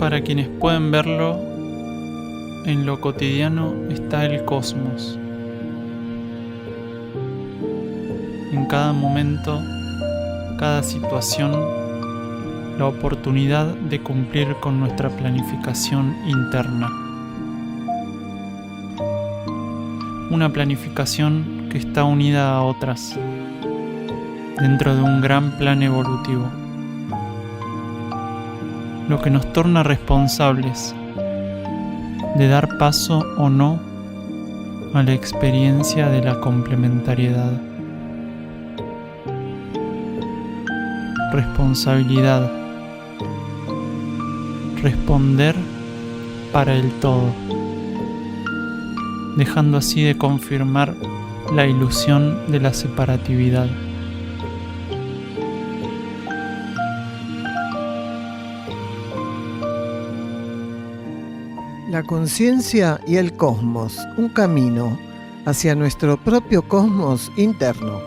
Para quienes pueden verlo, en lo cotidiano está el cosmos. En cada momento, cada situación, la oportunidad de cumplir con nuestra planificación interna. Una planificación que está unida a otras, dentro de un gran plan evolutivo. Lo que nos torna responsables de dar paso o no a la experiencia de la complementariedad. Responsabilidad. Responder para el todo, dejando así de confirmar la ilusión de la separatividad. La conciencia y el cosmos, un camino hacia nuestro propio cosmos interno.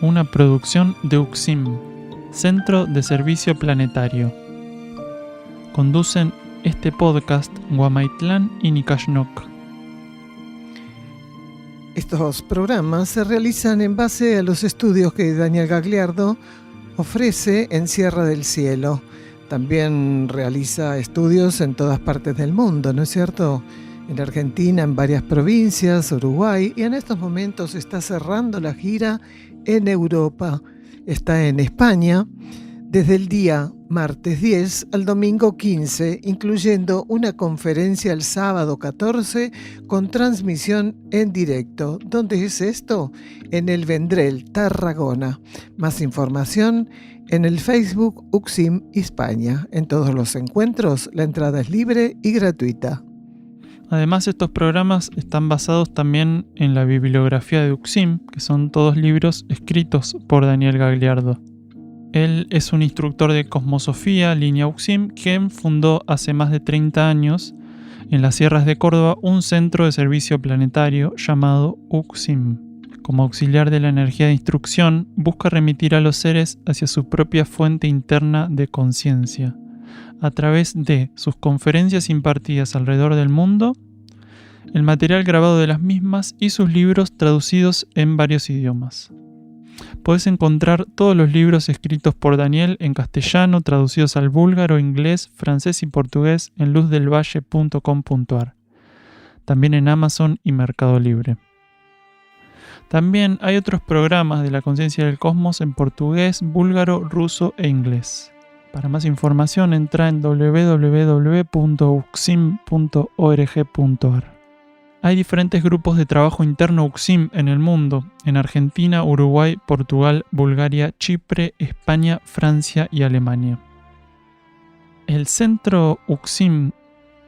Una producción de UXIM, Centro de Servicio Planetario. Conducen este podcast Guamaitlán y Nicashnok. Estos programas se realizan en base a los estudios que Daniel Gagliardo ofrece en Sierra del Cielo. También realiza estudios en todas partes del mundo, ¿no es cierto? En Argentina, en varias provincias, Uruguay, y en estos momentos está cerrando la gira en Europa. Está en España desde el día martes 10 al domingo 15, incluyendo una conferencia el sábado 14 con transmisión en directo. ¿Dónde es esto? En el Vendrell, Tarragona. Más información en el Facebook UXIM España. En todos los encuentros la entrada es libre y gratuita. Además, estos programas están basados también en la bibliografía de UXIM, que son todos libros escritos por Daniel Gagliardo. Él es un instructor de cosmosofía, línea UXIM, quien fundó hace más de 30 años en las sierras de Córdoba un centro de servicio planetario llamado UXIM. Como auxiliar de la energía de instrucción, busca remitir a los seres hacia su propia fuente interna de conciencia, a través de sus conferencias impartidas alrededor del mundo, el material grabado de las mismas y sus libros traducidos en varios idiomas. Puedes encontrar todos los libros escritos por Daniel en castellano, traducidos al búlgaro, inglés, francés y portugués en luzdelvalle.com.ar. También en Amazon y Mercado Libre. También hay otros programas de la conciencia del cosmos en portugués, búlgaro, ruso e inglés. Para más información entra en www.uxim.org.ar. Hay diferentes grupos de trabajo interno UXIM en el mundo, en Argentina, Uruguay, Portugal, Bulgaria, Chipre, España, Francia y Alemania. El centro UXIM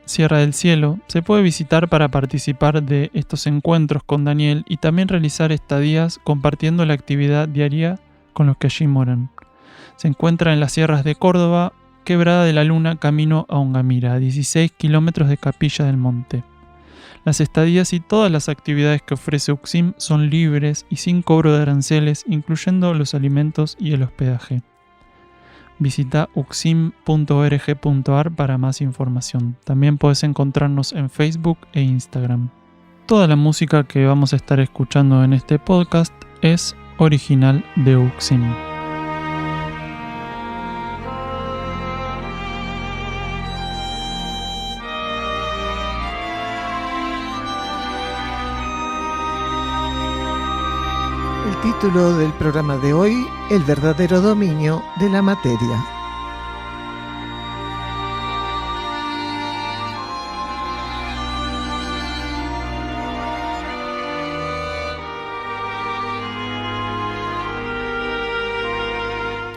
Sierra del Cielo se puede visitar para participar de estos encuentros con Daniel y también realizar estadías compartiendo la actividad diaria con los que allí moran. Se encuentra en las sierras de Córdoba, Quebrada de la Luna, camino a Ongamira, a 16 kilómetros de Capilla del Monte. Las estadías y todas las actividades que ofrece UXIM son libres y sin cobro de aranceles, incluyendo los alimentos y el hospedaje. Visita uxim.org.ar para más información. También puedes encontrarnos en Facebook e Instagram. Toda la música que vamos a estar escuchando en este podcast es original de UXIM. El título del programa de hoy, El verdadero dominio de la materia.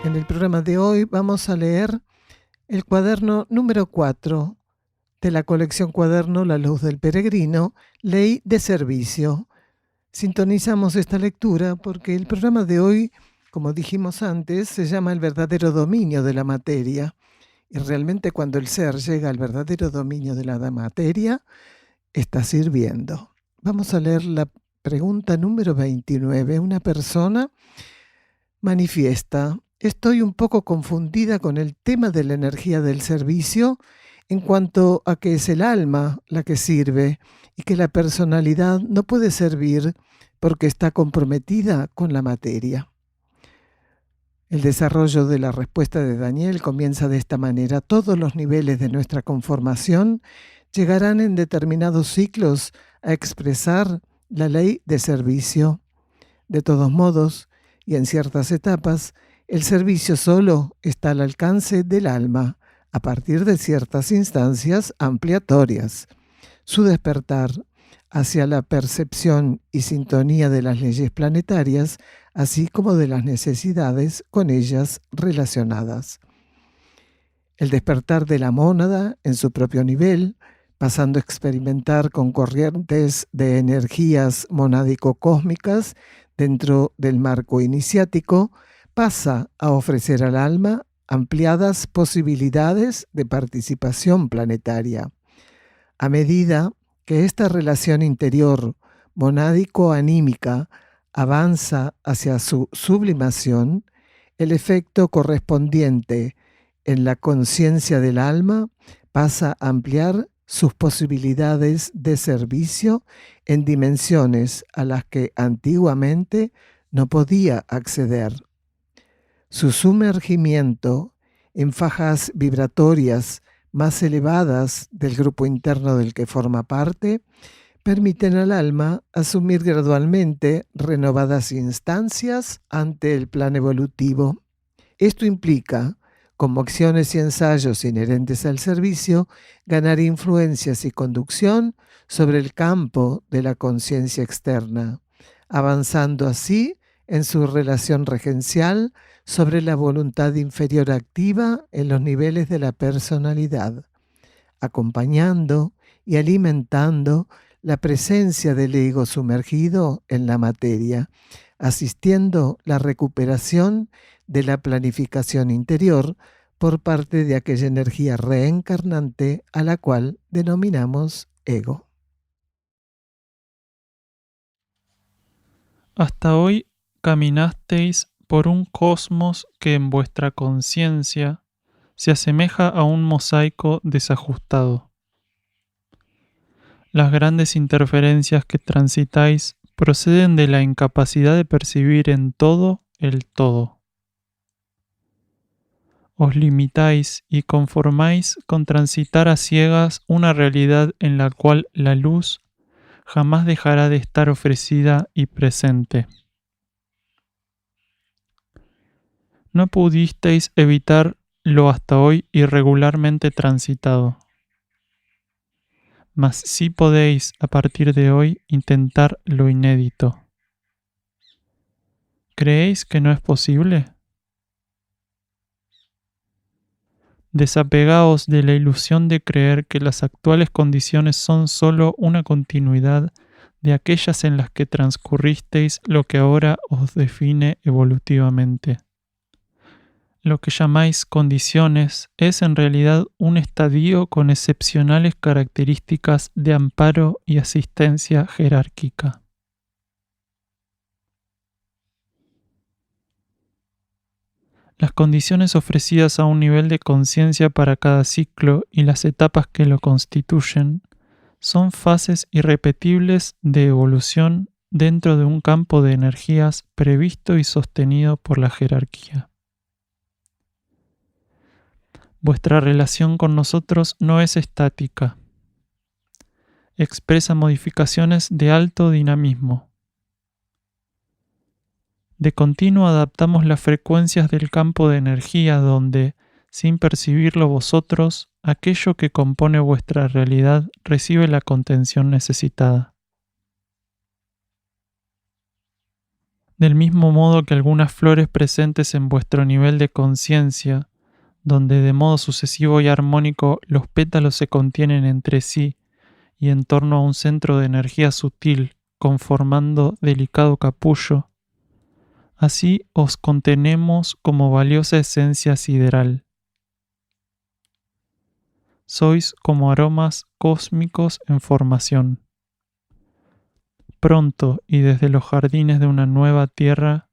En el programa de hoy vamos a leer el cuaderno número 4 de la colección Cuaderno La Luz del Peregrino, Ley de Servicio. Sintonizamos esta lectura porque el programa de hoy, como dijimos antes, se llama El verdadero dominio de la materia. Y realmente cuando el ser llega al verdadero dominio de la materia, está sirviendo. Vamos a leer la pregunta número 29. Una persona manifiesta: Estoy un poco confundida con el tema de la energía del servicio en cuanto a que es el alma la que sirve y que la personalidad no puede servir porque está comprometida con la materia. El desarrollo de la respuesta de Daniel comienza de esta manera. Todos los niveles de nuestra conformación llegarán en determinados ciclos a expresar la ley de servicio. De todos modos, y en ciertas etapas, el servicio solo está al alcance del alma a partir de ciertas instancias ampliatorias. Su despertar hacia la percepción y sintonía de las leyes planetarias, así como de las necesidades con ellas relacionadas. El despertar de la mónada en su propio nivel, pasando a experimentar con corrientes de energías monádico-cósmicas dentro del marco iniciático, pasa a ofrecer al alma ampliadas posibilidades de participación planetaria. A medida que esta relación interior monádico-anímica avanza hacia su sublimación, el efecto correspondiente en la conciencia del alma pasa a ampliar sus posibilidades de servicio en dimensiones a las que antiguamente no podía acceder. Su sumergimiento en fajas vibratorias más elevadas del grupo interno del que forma parte permiten al alma asumir gradualmente renovadas instancias ante el plan evolutivo. Esto implica, como acciones y ensayos inherentes al servicio, ganar influencias y conducción sobre el campo de la conciencia externa, avanzando así en su relación regencial sobre la voluntad inferior activa en los niveles de la personalidad, acompañando y alimentando la presencia del ego sumergido en la materia, asistiendo la recuperación de la planificación interior por parte de aquella energía reencarnante a la cual denominamos ego. Hasta hoy caminasteis por un cosmos que en vuestra conciencia se asemeja a un mosaico desajustado. Las grandes interferencias que transitáis proceden de la incapacidad de percibir en todo el todo. Os limitáis y conformáis con transitar a ciegas una realidad en la cual la luz jamás dejará de estar ofrecida y presente. No pudisteis evitar lo hasta hoy irregularmente transitado, mas sí podéis a partir de hoy intentar lo inédito. ¿Creéis que no es posible? Desapegaos de la ilusión de creer que las actuales condiciones son sólo una continuidad de aquellas en las que transcurristeis lo que ahora os define evolutivamente. Lo que llamáis condiciones es en realidad un estadio con excepcionales características de amparo y asistencia jerárquica. Las condiciones ofrecidas a un nivel de conciencia para cada ciclo y las etapas que lo constituyen son fases irrepetibles de evolución dentro de un campo de energías previsto y sostenido por la jerarquía. Vuestra relación con nosotros no es estática. Expresa modificaciones de alto dinamismo. De continuo adaptamos las frecuencias del campo de energía donde, sin percibirlo vosotros, aquello que compone vuestra realidad recibe la contención necesitada. Del mismo modo que algunas flores presentes en vuestro nivel de conciencia, donde de modo sucesivo y armónico los pétalos se contienen entre sí y en torno a un centro de energía sutil, conformando delicado capullo, así os contenemos como valiosa esencia sideral. Sois como aromas cósmicos en formación. Pronto y desde los jardines de una nueva tierra,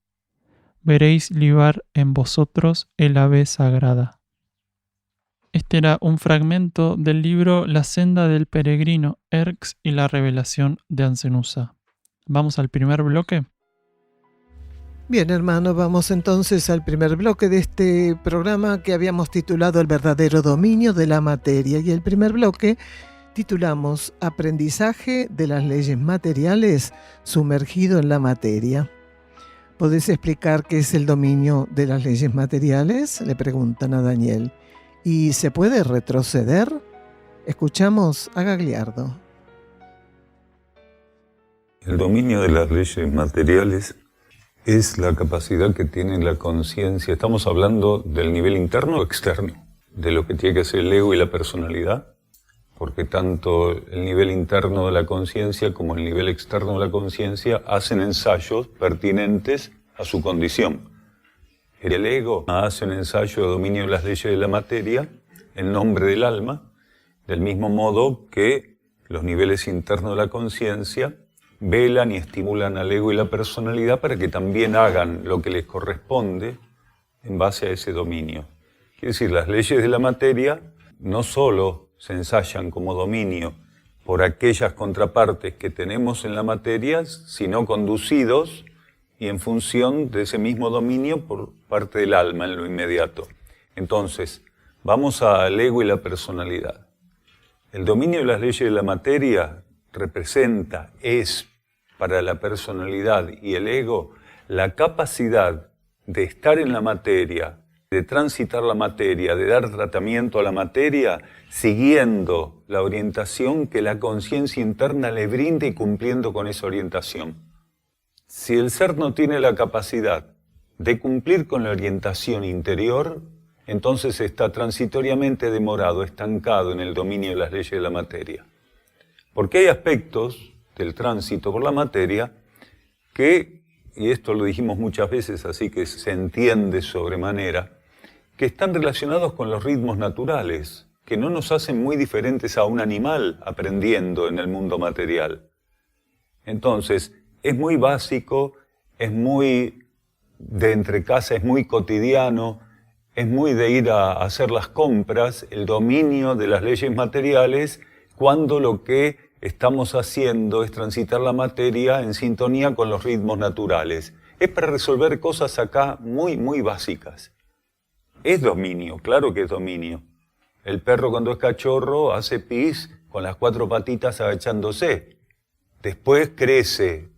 veréis libar en vosotros el ave sagrada. Este era un fragmento del libro La senda del peregrino, Erx y la revelación de Ancenusa. ¿Vamos al primer bloque? Bien, hermano, vamos entonces al primer bloque de este programa que habíamos titulado El verdadero dominio de la materia. Y el primer bloque titulamos Aprendizaje de las leyes materiales sumergido en la materia. ¿Podés explicar qué es el dominio de las leyes materiales?, le preguntan a Daniel. ¿Y se puede retroceder? Escuchamos a Gagliardo. El dominio de las leyes materiales es la capacidad que tiene la conciencia. Estamos hablando del nivel interno o externo, de lo que tiene que ser el ego y la personalidad, porque tanto el nivel interno de la conciencia como el nivel externo de la conciencia hacen ensayos pertinentes a su condición. El ego hace un ensayo de dominio de las leyes de la materia en nombre del alma, del mismo modo que los niveles internos de la conciencia velan y estimulan al ego y la personalidad para que también hagan lo que les corresponde en base a ese dominio. Quiere decir, las leyes de la materia no solo se ensayan como dominio por aquellas contrapartes que tenemos en la materia, sino conducidos y en función de ese mismo dominio por parte del alma en lo inmediato. Entonces, vamos al ego y la personalidad. El dominio de las leyes de la materia representa, es para la personalidad y el ego, la capacidad de estar en la materia, de transitar la materia, de dar tratamiento a la materia, siguiendo la orientación que la conciencia interna le brinda y cumpliendo con esa orientación. Si el ser no tiene la capacidad de cumplir con la orientación interior, entonces está transitoriamente demorado, estancado en el dominio de las leyes de la materia. Porque hay aspectos del tránsito por la materia que, y esto lo dijimos muchas veces, así que se entiende sobremanera, que están relacionados con los ritmos naturales, que no nos hacen muy diferentes a un animal aprendiendo en el mundo material. Entonces, es muy básico, es muy de entrecasa, es muy cotidiano, es muy de ir a hacer las compras, el dominio de las leyes materiales, cuando lo que estamos haciendo es transitar la materia en sintonía con los ritmos naturales. Es para resolver cosas acá muy, muy básicas. Es dominio, claro que es dominio. El perro cuando es cachorro hace pis con las 4 patitas agachándose. Después crece,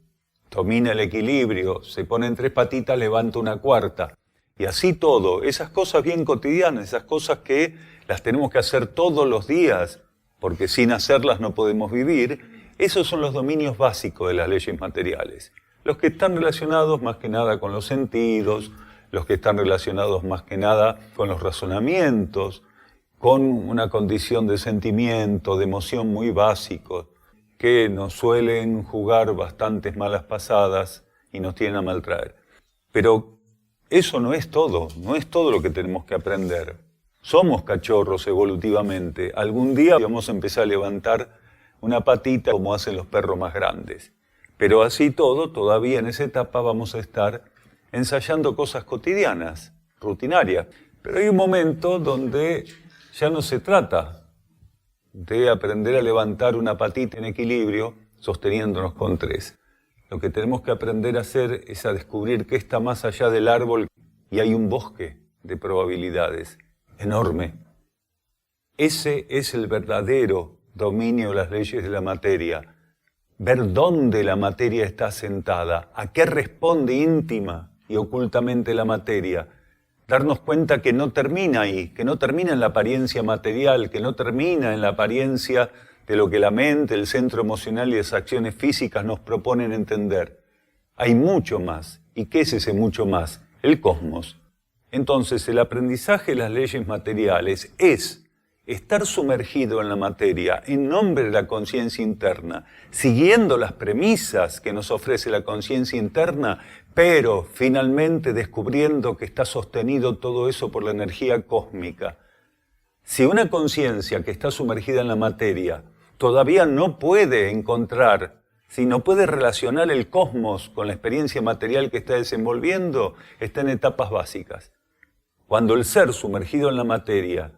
domina el equilibrio, se pone en 3 patitas, levanta una 4ª. Y así todo, esas cosas bien cotidianas, esas cosas que las tenemos que hacer todos los días, porque sin hacerlas no podemos vivir, esos son los dominios básicos de las leyes materiales. Los que están relacionados más que nada con los sentidos, los que están relacionados más que nada con los razonamientos, con una condición de sentimiento, de emoción muy básicos, que nos suelen jugar bastantes malas pasadas y nos tienen a maltraer. Pero eso no es todo lo que tenemos que aprender. Somos cachorros evolutivamente. Algún día vamos a empezar a levantar una patita como hacen los perros más grandes. Pero así todo, todavía en esa etapa vamos a estar ensayando cosas cotidianas, rutinarias. Pero hay un momento donde ya no se trata de aprender a levantar una patita en equilibrio sosteniéndonos con 3. Lo que tenemos que aprender a hacer es a descubrir qué está más allá del árbol y hay un bosque de probabilidades enorme. Ese es el verdadero dominio de las leyes de la materia. Ver dónde la materia está sentada, a qué responde íntima y ocultamente la materia. Darnos cuenta que no termina ahí, que no termina en la apariencia material, que no termina en la apariencia de lo que la mente, el centro emocional y las acciones físicas nos proponen entender. Hay mucho más. ¿Y qué es ese mucho más? El cosmos. Entonces, el aprendizaje de las leyes materiales es estar sumergido en la materia en nombre de la conciencia interna, siguiendo las premisas que nos ofrece la conciencia interna, pero finalmente descubriendo que está sostenido todo eso por la energía cósmica. Si una conciencia que está sumergida en la materia todavía no puede encontrar Si no puede relacionar el cosmos con la experiencia material que está desenvolviendo, está en etapas básicas. Cuando el ser sumergido en la materia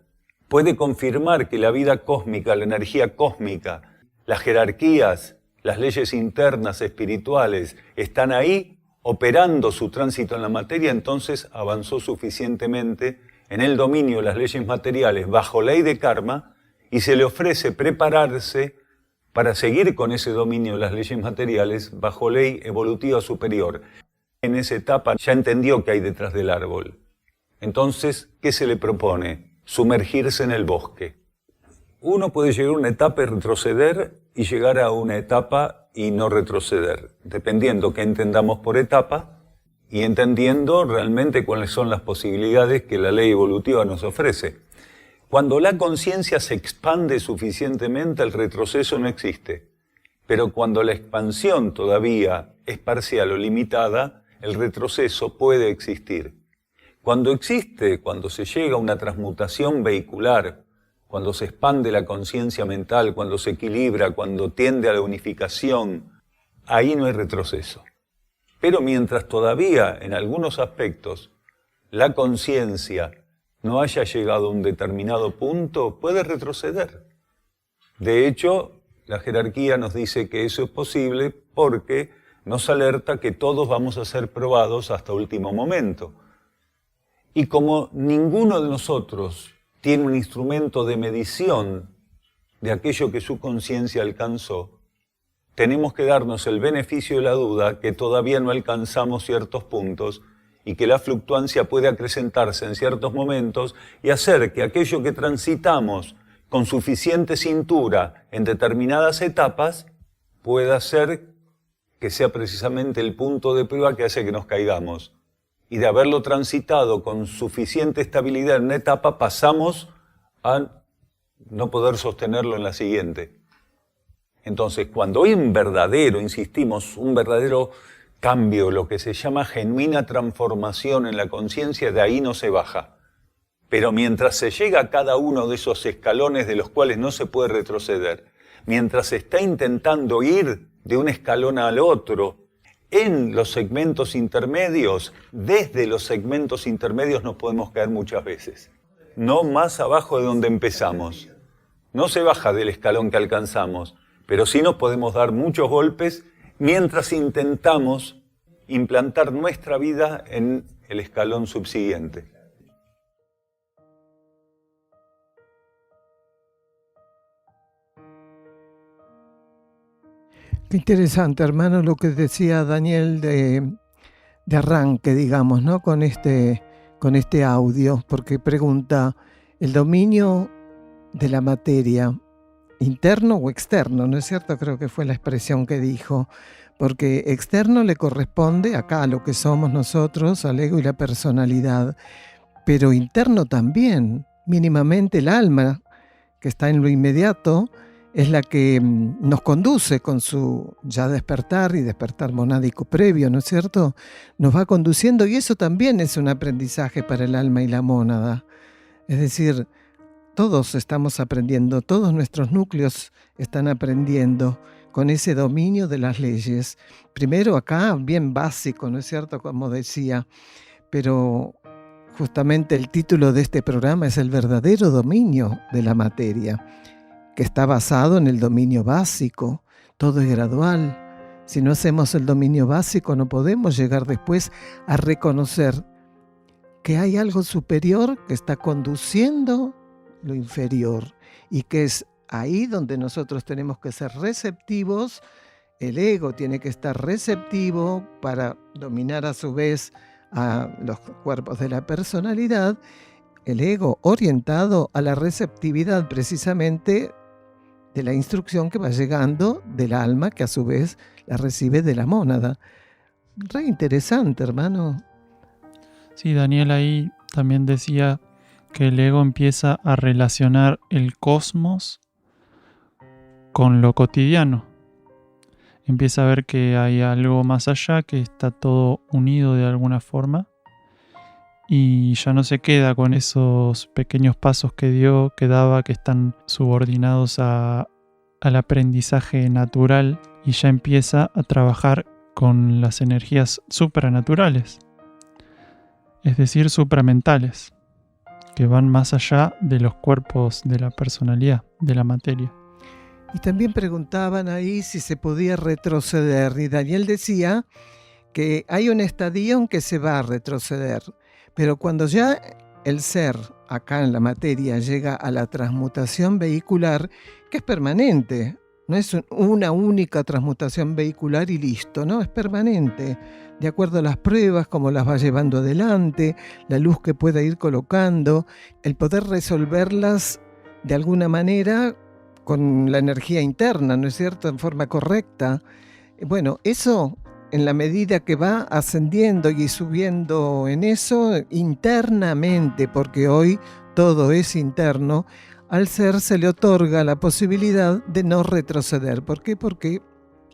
puede confirmar que la vida cósmica, la energía cósmica, las jerarquías, las leyes internas espirituales están ahí operando su tránsito en la materia, entonces avanzó suficientemente en el dominio de las leyes materiales bajo ley de karma y se le ofrece prepararse para seguir con ese dominio de las leyes materiales bajo ley evolutiva superior. En esa etapa ya entendió qué hay detrás del árbol. Entonces, ¿qué se le propone? Sumergirse en el bosque. Uno puede llegar a una etapa y retroceder y llegar a una etapa y no retroceder, dependiendo qué entendamos por etapa y entendiendo realmente cuáles son las posibilidades que la ley evolutiva nos ofrece. Cuando la conciencia se expande suficientemente, el retroceso no existe. Pero cuando la expansión todavía es parcial o limitada, el retroceso puede existir. Cuando existe, cuando se llega a una transmutación vehicular, cuando se expande la conciencia mental, cuando se equilibra, cuando tiende a la unificación, ahí no hay retroceso. Pero mientras todavía, en algunos aspectos, la conciencia no haya llegado a un determinado punto, puede retroceder. De hecho, la jerarquía nos dice que eso es posible porque nos alerta que todos vamos a ser probados hasta último momento. Y como ninguno de nosotros tiene un instrumento de medición de aquello que su conciencia alcanzó, tenemos que darnos el beneficio de la duda que todavía no alcanzamos ciertos puntos y que la fluctuancia puede acrecentarse en ciertos momentos y hacer que aquello que transitamos con suficiente cintura en determinadas etapas pueda ser que sea precisamente el punto de prueba que hace que nos caigamos. Y de haberlo transitado con suficiente estabilidad en una etapa, pasamos a no poder sostenerlo en la siguiente. Entonces, cuando hay un verdadero, insistimos, un verdadero cambio, lo que se llama genuina transformación en la conciencia, de ahí no se baja. Pero mientras se llega a cada uno de esos escalones de los cuales no se puede retroceder, mientras se está intentando ir de un escalón al otro, en los segmentos intermedios, desde los segmentos intermedios nos podemos caer muchas veces. No más abajo de donde empezamos. No se baja del escalón que alcanzamos, pero sí nos podemos dar muchos golpes mientras intentamos implantar nuestra vida en el escalón subsiguiente. Qué interesante, hermano, lo que decía Daniel de arranque, digamos, ¿no? Con este audio, porque pregunta, ¿el dominio de la materia interno o externo? ¿No es cierto? Creo que fue la expresión que dijo, porque externo le corresponde acá a lo que somos nosotros, al ego y la personalidad, pero interno también, mínimamente el alma, que está en lo inmediato, es la que nos conduce con su ya despertar y despertar monádico previo, ¿no es cierto? Nos va conduciendo y eso también es un aprendizaje para el alma y la mónada. Es decir, todos estamos aprendiendo, todos nuestros núcleos están aprendiendo con ese dominio de las leyes. Primero acá, bien básico, ¿no es cierto? Como decía, pero justamente el título de este programa es el verdadero dominio de la materia, que está basado en el dominio básico. Todo es gradual. Si no hacemos el dominio básico, no podemos llegar después a reconocer que hay algo superior que está conduciendo lo inferior y que es ahí donde nosotros tenemos que ser receptivos. El ego tiene que estar receptivo para dominar a su vez a los cuerpos de la personalidad. El ego orientado a la receptividad precisamente de la instrucción que va llegando del alma, que a su vez la recibe de la mónada. Re interesante, hermano. Sí, Daniel ahí también decía que el ego empieza a relacionar el cosmos con lo cotidiano. Empieza a ver que hay algo más allá, que está todo unido de alguna forma. Y ya no se queda con esos pequeños pasos que daba, que están subordinados al aprendizaje natural y ya empieza a trabajar con las energías supranaturales, es decir, supramentales, que van más allá de los cuerpos de la personalidad, de la materia. Y también preguntaban ahí si se podía retroceder, y Daniel decía que hay un estadio en que se va a retroceder, pero cuando ya el ser acá en la materia llega a la transmutación vehicular, que es permanente, no es una única transmutación vehicular y listo, ¿no? Es permanente, de acuerdo a las pruebas, cómo las va llevando adelante, la luz que pueda ir colocando, el poder resolverlas de alguna manera con la energía interna, ¿no es cierto?, en forma correcta. Bueno, eso en la medida que va ascendiendo y subiendo en eso internamente, porque hoy todo es interno, al ser se le otorga la posibilidad de no retroceder. ¿Por qué? Porque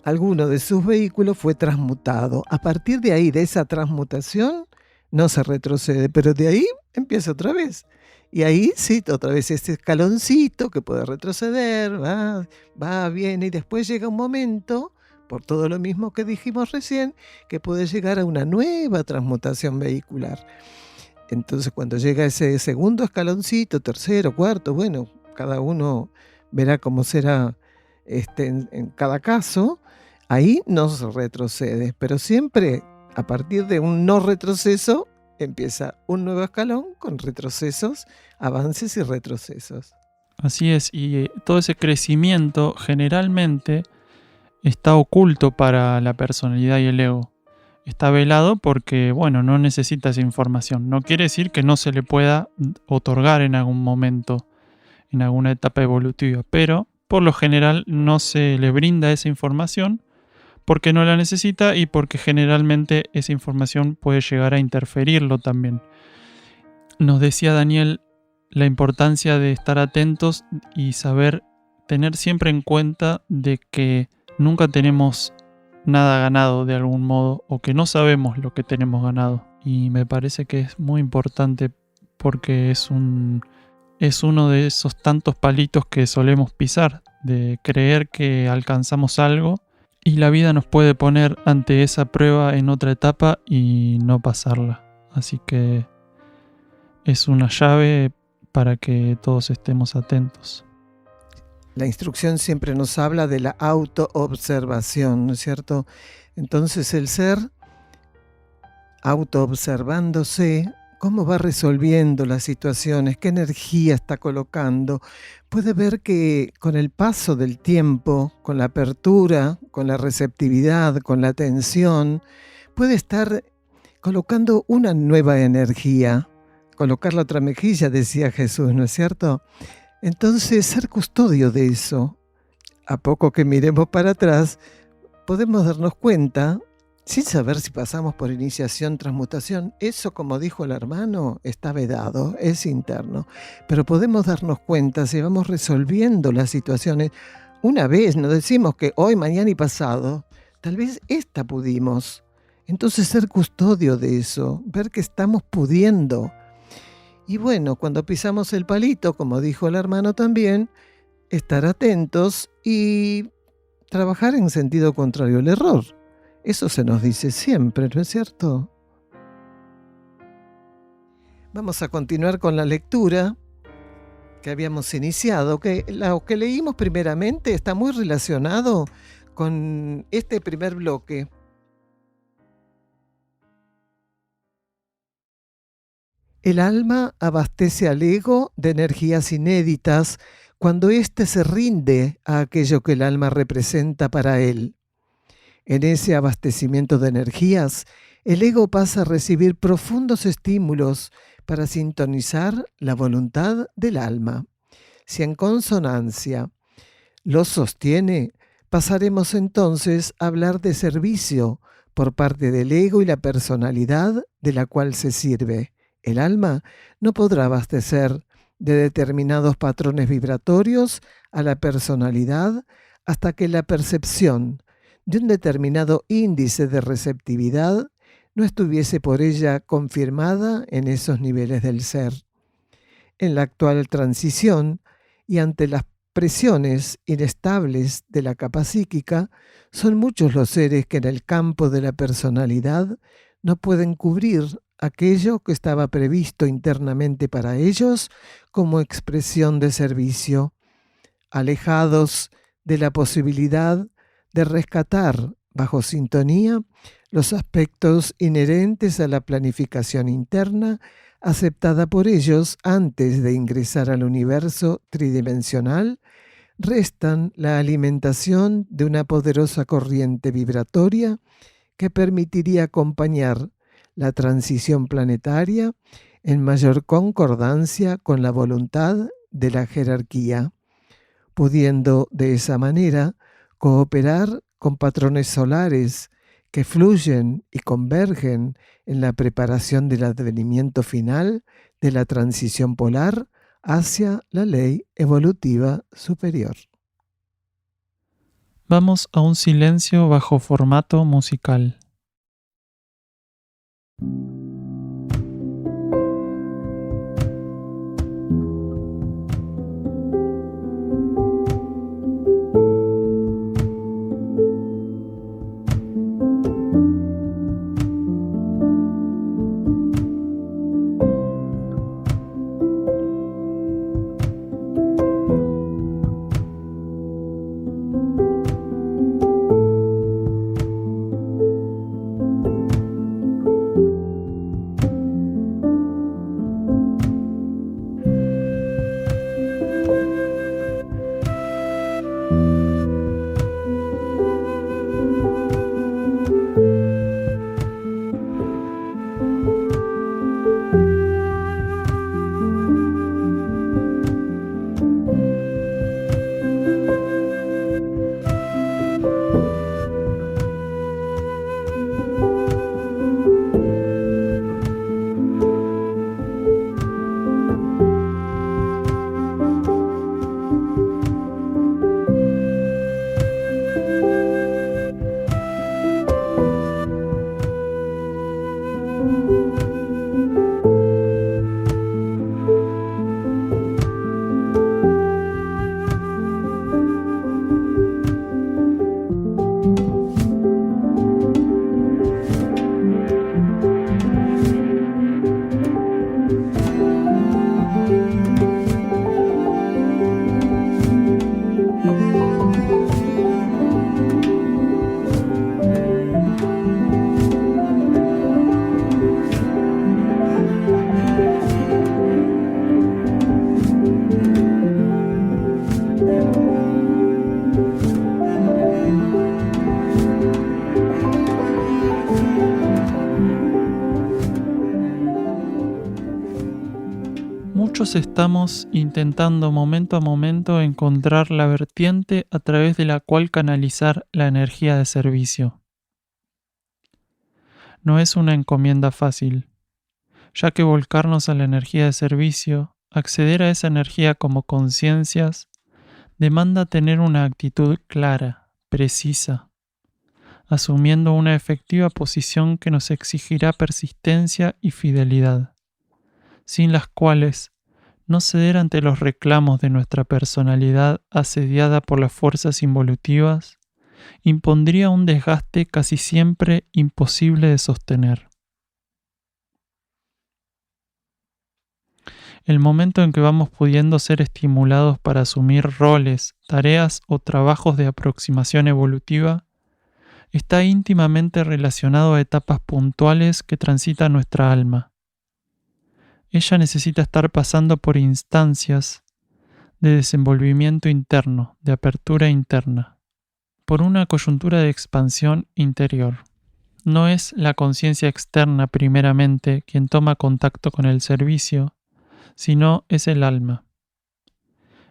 alguno de sus vehículos fue transmutado. A partir de ahí, de esa transmutación, no se retrocede, pero de ahí empieza otra vez. Y ahí sí, otra vez este escaloncito que puede retroceder, va, viene, y después llega un momento, por todo lo mismo que dijimos recién, que puede llegar a una nueva transmutación vehicular. Entonces, cuando llega ese segundo escaloncito, tercero, cuarto, bueno, cada uno verá cómo será en cada caso, ahí no se retrocede, pero siempre a partir de un no retroceso empieza un nuevo escalón con retrocesos, avances y retrocesos. Así es, y todo ese crecimiento generalmente está oculto para la personalidad y el ego. Está velado porque, bueno, no necesita esa información. No quiere decir que no se le pueda otorgar en algún momento, en alguna etapa evolutiva, pero por lo general no se le brinda esa información porque no la necesita y porque generalmente esa información puede llegar a interferirlo también. Nos decía Daniel la importancia de estar atentos y saber tener siempre en cuenta de que nunca tenemos nada ganado de algún modo o que no sabemos lo que tenemos ganado. Y me parece que es muy importante porque es uno de esos tantos palitos que solemos pisar, de creer que alcanzamos algo y la vida nos puede poner ante esa prueba en otra etapa y no pasarla. Así que es una llave para que todos estemos atentos. La instrucción siempre nos habla de la autoobservación, ¿no es cierto? Entonces el ser, autoobservándose, cómo va resolviendo las situaciones, qué energía está colocando, puede ver que con el paso del tiempo, con la apertura, con la receptividad, con la atención, puede estar colocando una nueva energía, colocar la otra mejilla, decía Jesús, ¿no es cierto? Entonces, ser custodio de eso, a poco que miremos para atrás, podemos darnos cuenta, sin saber si pasamos por iniciación, transmutación, eso, como dijo el hermano, está vedado, es interno, pero podemos darnos cuenta si vamos resolviendo las situaciones. Una vez, no decimos que hoy, mañana y pasado, tal vez esta pudimos. Entonces, ser custodio de eso, ver que estamos pudiendo. Y bueno, cuando pisamos el palito, como dijo el hermano también, estar atentos y trabajar en sentido contrario al error. Eso se nos dice siempre, ¿no es cierto? Vamos a continuar con la lectura que habíamos iniciado, que lo que leímos primeramente está muy relacionado con este primer bloque. El alma abastece al ego de energías inéditas cuando éste se rinde a aquello que el alma representa para él. En ese abastecimiento de energías, el ego pasa a recibir profundos estímulos para sintonizar la voluntad del alma. Si en consonancia los sostiene, pasaremos entonces a hablar de servicio por parte del ego y la personalidad de la cual se sirve. El alma no podrá abastecer de determinados patrones vibratorios a la personalidad hasta que la percepción de un determinado índice de receptividad no estuviese por ella confirmada en esos niveles del ser. En la actual transición y ante las presiones inestables de la capa psíquica, son muchos los seres que en el campo de la personalidad no pueden cubrir aquello que estaba previsto internamente para ellos como expresión de servicio, alejados de la posibilidad de rescatar bajo sintonía los aspectos inherentes a la planificación interna aceptada por ellos antes de ingresar al universo tridimensional, restan la alimentación de una poderosa corriente vibratoria que permitiría acompañar la transición planetaria en mayor concordancia con la voluntad de la jerarquía, pudiendo de esa manera cooperar con patrones solares que fluyen y convergen en la preparación del advenimiento final de la transición polar hacia la ley evolutiva superior. Vamos a un silencio bajo formato musical. Muchos estamos intentando momento a momento encontrar la vertiente a través de la cual canalizar la energía de servicio. No es una encomienda fácil, ya que volcarnos a la energía de servicio, acceder a esa energía como conciencias, demanda tener una actitud clara, precisa, asumiendo una efectiva posición que nos exigirá persistencia y fidelidad, sin las cuales no ceder ante los reclamos de nuestra personalidad asediada por las fuerzas involutivas impondría un desgaste casi siempre imposible de sostener. El momento en que vamos pudiendo ser estimulados para asumir roles, tareas o trabajos de aproximación evolutiva está íntimamente relacionado a etapas puntuales que transita nuestra alma. Ella necesita estar pasando por instancias de desenvolvimiento interno, de apertura interna, por una coyuntura de expansión interior. No es la conciencia externa primeramente quien toma contacto con el servicio, sino es el alma.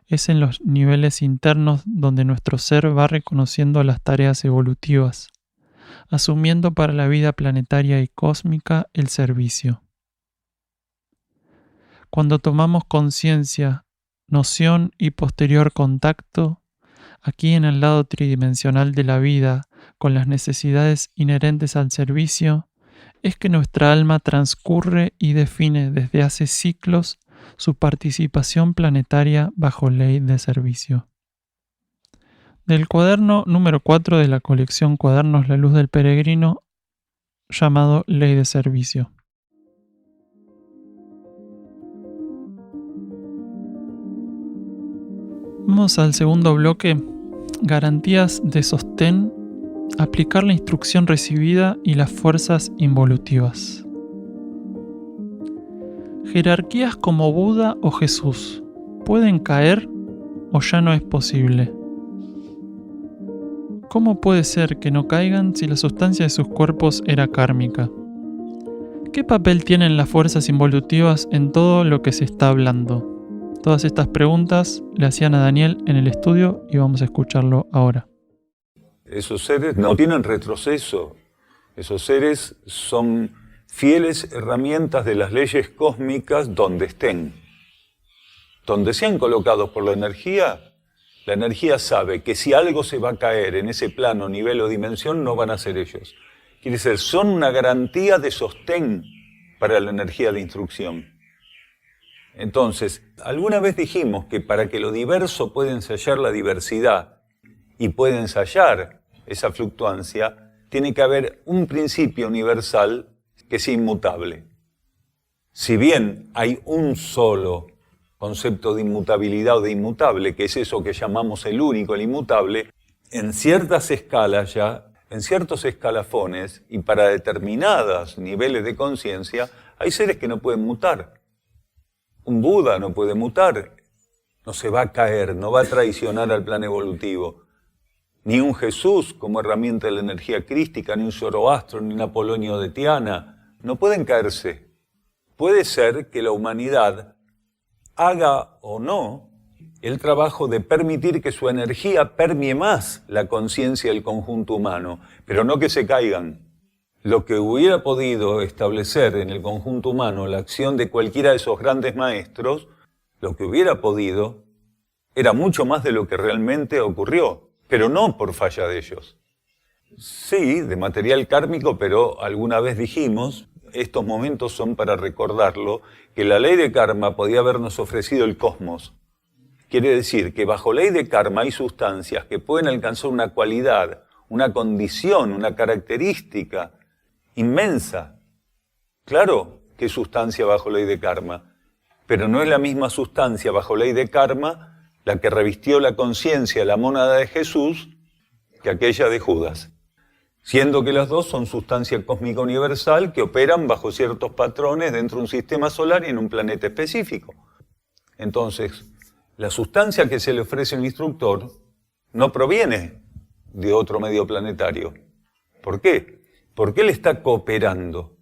Es en los niveles internos donde nuestro ser va reconociendo las tareas evolutivas, asumiendo para la vida planetaria y cósmica el servicio. Cuando tomamos conciencia, noción y posterior contacto, aquí en el lado tridimensional de la vida, con las necesidades inherentes al servicio, es que nuestra alma transcurre y define desde hace siglos su participación planetaria bajo ley de servicio. del cuaderno número 4 de la colección Cuadernos La Luz del Peregrino, llamado Ley de Servicio. Vamos al segundo bloque, garantías de sostén, aplicar la instrucción recibida y las fuerzas involutivas. Jerarquías como Buda o Jesús, ¿pueden caer o ya no es posible? ¿Cómo puede ser que no caigan si la sustancia de sus cuerpos era kármica? ¿Qué papel tienen las fuerzas involutivas en todo lo que se está hablando? Todas estas preguntas le hacían a Daniel en el estudio y vamos a escucharlo ahora. Esos seres no tienen retroceso. Esos seres son fieles herramientas de las leyes cósmicas donde estén. Donde sean colocados por la energía sabe que si algo se va a caer en ese plano, nivel o dimensión, no van a ser ellos. Quiere decir, son una garantía de sostén para la energía de instrucción. Entonces, alguna vez dijimos que para que lo diverso pueda ensayar la diversidad y pueda ensayar esa fluctuancia, tiene que haber un principio universal que es inmutable. Si bien hay un solo concepto de inmutabilidad o de inmutable, que es eso que llamamos el único, el inmutable, en ciertas escalas ya, en ciertos escalafones y para determinados niveles de conciencia, hay seres que no pueden mutar. Un Buda no puede mutar, no se va a caer, no va a traicionar al plan evolutivo. Ni un Jesús como herramienta de la energía crística, ni un Zoroastro, ni un Apolonio de Tiana, no pueden caerse. Puede ser que la humanidad haga o no el trabajo de permitir que su energía permee más la conciencia del conjunto humano, pero no que se caigan. Lo que hubiera podido establecer en el conjunto humano la acción de cualquiera de esos grandes maestros, lo que hubiera podido era mucho más de lo que realmente ocurrió, pero no por falla de ellos. Sí, de material kármico, pero alguna vez dijimos, estos momentos son para recordarlo, que la ley de karma podía habernos ofrecido el cosmos. Quiere decir que bajo ley de karma hay sustancias que pueden alcanzar una cualidad, una condición, una característica inmensa. Claro que es sustancia bajo ley de karma, pero no es la misma sustancia bajo ley de karma la que revistió la conciencia, la mónada de Jesús, que aquella de Judas. Siendo que las dos son sustancia cósmica universal que operan bajo ciertos patrones dentro de un sistema solar y en un planeta específico. Entonces, la sustancia que se le ofrece al instructor no proviene de otro medio planetario. ¿Por qué? Porque él está cooperando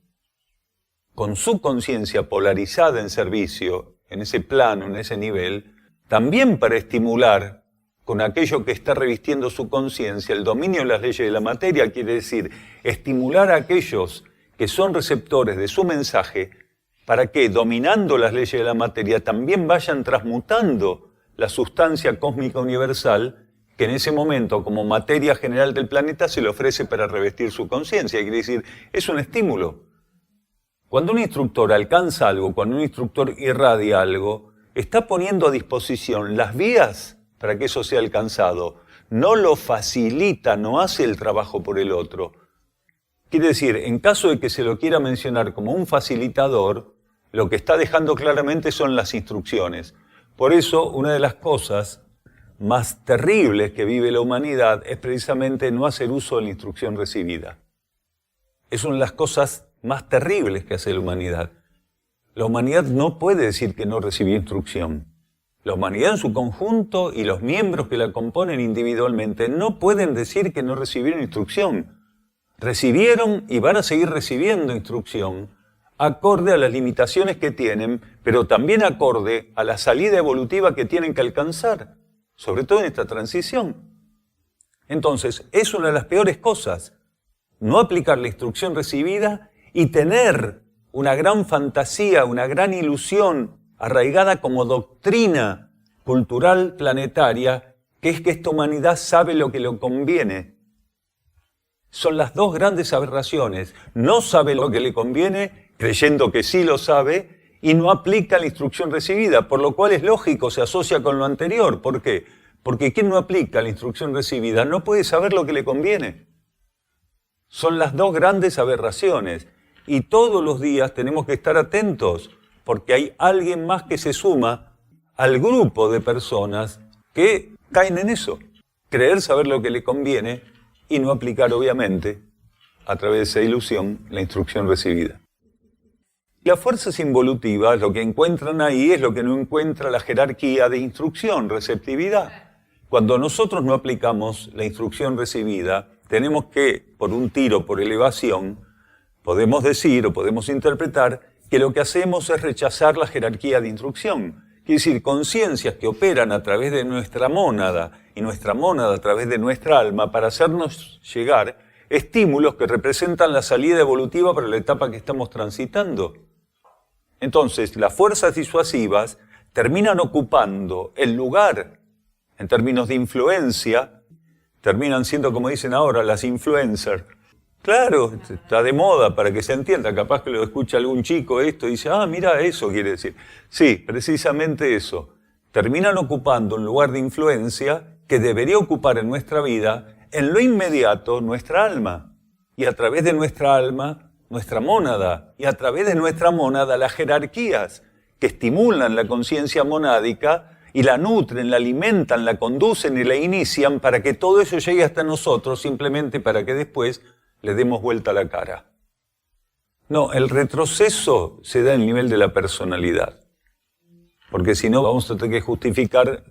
con su conciencia polarizada en servicio, en ese plano, en ese nivel, también para estimular con aquello que está revistiendo su conciencia, el dominio de las leyes de la materia, quiere decir estimular a aquellos que son receptores de su mensaje para que, dominando las leyes de la materia, también vayan transmutando la sustancia cósmica universal que en ese momento, como materia general del planeta, se le ofrece para revestir su conciencia. Quiere decir, es un estímulo. Cuando un instructor alcanza algo, cuando un instructor irradia algo, está poniendo a disposición las vías para que eso sea alcanzado. No lo facilita, no hace el trabajo por el otro. Quiere decir, en caso de que se lo quiera mencionar como un facilitador, lo que está dejando claramente son las instrucciones. Por eso, una de las cosas más terribles que vive la humanidad es precisamente no hacer uso de la instrucción recibida. Es una de las cosas más terribles que hace la humanidad. La humanidad no puede decir que no recibió instrucción. La humanidad en su conjunto y los miembros que la componen individualmente no pueden decir que no recibieron instrucción. Recibieron y van a seguir recibiendo instrucción acorde a las limitaciones que tienen, pero también acorde a la salida evolutiva que tienen que alcanzar, sobre todo en esta transición. Entonces, es una de las peores cosas, no aplicar la instrucción recibida y tener una gran fantasía, una gran ilusión arraigada como doctrina cultural planetaria, que es que esta humanidad sabe lo que le conviene. Son las dos grandes aberraciones. No sabe lo que le conviene, creyendo que sí lo sabe, y no aplica la instrucción recibida, por lo cual es lógico, se asocia con lo anterior. ¿Por qué? Porque quien no aplica la instrucción recibida no puede saber lo que le conviene. Son las dos grandes aberraciones. Y todos los días tenemos que estar atentos, porque hay alguien más que se suma al grupo de personas que caen en eso. Creer saber lo que le conviene y no aplicar, obviamente, a través de esa ilusión, la instrucción recibida. Las fuerzas involutivas, lo que encuentran ahí es lo que no encuentra la jerarquía de instrucción, receptividad. Cuando nosotros no aplicamos la instrucción recibida, tenemos que, por un tiro, por elevación, podemos decir o podemos interpretar que lo que hacemos es rechazar la jerarquía de instrucción. Quiere decir, conciencias que operan a través de nuestra mónada y nuestra mónada a través de nuestra alma para hacernos llegar estímulos que representan la salida evolutiva para la etapa que estamos transitando. Entonces, las fuerzas disuasivas terminan ocupando el lugar, en términos de influencia, terminan siendo, como dicen ahora, las influencers. Claro, está de moda para que se entienda, capaz que lo escucha algún chico esto y dice, mira, eso quiere decir. Sí, precisamente eso. Terminan ocupando un lugar de influencia que debería ocupar en nuestra vida, en lo inmediato, nuestra alma. Y a través de nuestra alma, nuestra mónada. Y a través de nuestra mónada, las jerarquías que estimulan la conciencia monádica y la nutren, la alimentan, la conducen y la inician para que todo eso llegue hasta nosotros, simplemente para que después le demos vuelta a la cara. No, el retroceso se da en el nivel de la personalidad. Porque si no, vamos a tener que justificar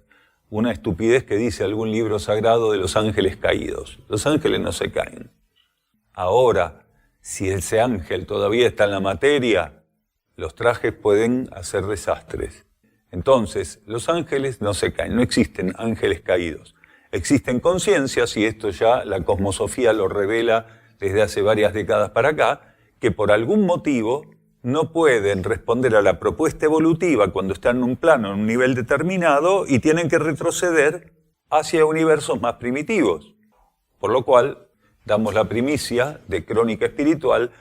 una estupidez que dice algún libro sagrado de los ángeles caídos. Los ángeles no se caen. Ahora, si ese ángel todavía está en la materia, los trajes pueden hacer desastres. Entonces, los ángeles no se caen, no existen ángeles caídos. Existen conciencias, y esto ya la cosmosofía lo revela desde hace varias décadas para acá, que por algún motivo no pueden responder a la propuesta evolutiva cuando están en un plano, en un nivel determinado, y tienen que retroceder hacia universos más primitivos. Por lo cual, damos la primicia de Crónica Espiritual,